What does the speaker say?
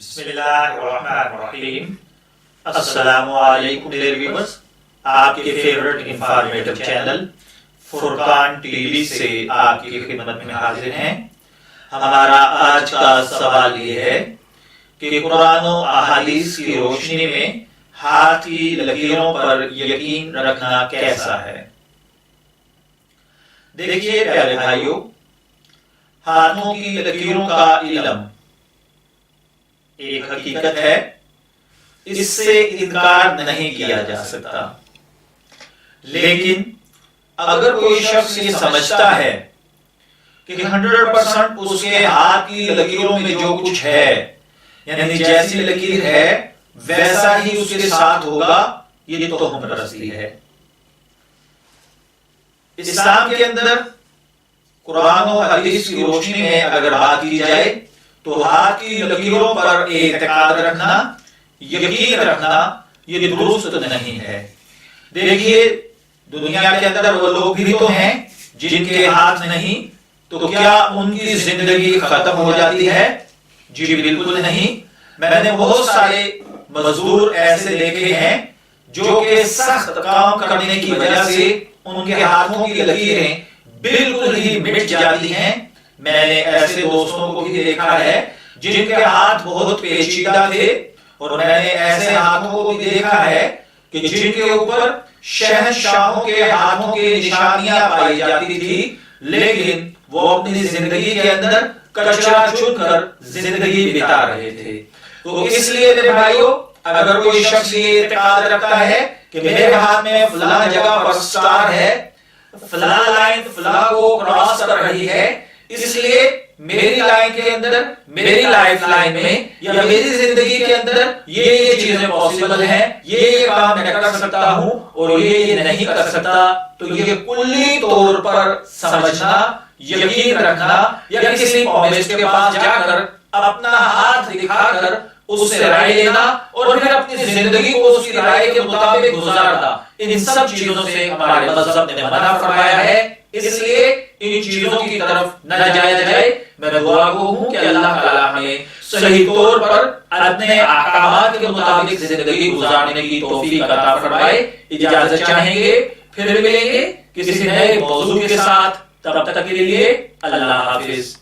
بسم اللہ الرحمن الرحیم۔ السلام علیکم ڈیئر ویورز، آپ کے فیورٹ انفارمیٹو چینل فرقان ٹی وی سے آپ کی خدمت میں حاضر ہیں۔ ہمارا آج کا سوال یہ ہے کہ قرآن و احادیث کی روشنی میں ہاتھ کی لکیروں پر یقین رکھنا کیسا ہے؟ دیکھیے پیارے بھائیوں، ہاتھوں کی لکیروں کا علم ایک حقیقت ہے، اس سے انکار نہیں کیا جا سکتا، لیکن اگر کوئی شخص یہ سمجھتا ہے کہ 100% اس کے ہاتھ کی لکیروں میں جو کچھ ہے، یعنی جیسی لکیر ہے ویسا ہی اس کے ساتھ ہوگا، یہ تو توہم پرستی ہے۔ اسلام کے اندر قرآن و حدیث کی روشنی میں اگر بات کی جائے تو ہاتھ کی لکیروں پر اعتقاد رکھنا، یقین رکھنا، یہ درست نہیں ہے۔ دیکھیے دنیا کے اندر وہ لوگ بھی تو ہیں جن کے ہاتھ نہیں، تو کیا ان کی زندگی ختم ہو جاتی ہے؟ جی بالکل نہیں۔ میں نے بہت سارے مزدور ایسے دیکھے ہیں جو کہ سخت کام کرنے کی وجہ سے ان کے ہاتھوں کی لکیریں بالکل ہی مٹ جاتی ہیں۔ میں نے ایسے دوستوں کو بھی دیکھا ہے جن کے ہاتھ بہت پیچیدہ تھے، اور میں نے ایسے ہاتھوں کو بھی دیکھا ہے کہ جن کے اوپر شہنشاہوں کے ہاتھوں کے نشانیاں پائی جاتی تھی، لیکن وہ اپنی زندگی کے اندر کچرا چن کر زندگی بتا رہے تھے۔ تو اس لیے میرے بھائیوں، اگر کوئی شخص یہ اعتقاد رکھتا ہے کہ میرے ہاتھ میں فلاں جگہ پر سٹار ہے، فلاں لائن فلاں کو کراس کر رہی ہے، اس لیے میری لائن کے اندر، میری لائف لائن میں یا میری زندگی کے اندر یہ چیزیں پاسبل ہیں، یہ کام میں کر سکتا ہوں اور یہ نہیں کر سکتا، تو یہ کلی طور پر سمجھنا، یقین رکھنا، یا کسی قومسٹ کے پاس جا کر اپنا ہاتھ دکھا کر اس سے رائے لینا اور پھر اپنی زندگی کو اس کی رائے کے مطابق گزارنا، ان سب چیزوں سے ہمارے مذہب نے منع فرمایا ہے۔ اس لیے ان چیزوں کی طرف نہ جایا جائے۔ میں دعا گو ہوں کہ اللہ تعالیٰ ہمیں صحیح طور پر اپنے احکامات کے مطابق زندگی گزارنے کی توفیق عطا فرمائے۔ اجازت چاہیں گے، پھر ملیں گے کسی نئے موضوع کے ساتھ، تب تک کے لیے اللہ حافظ۔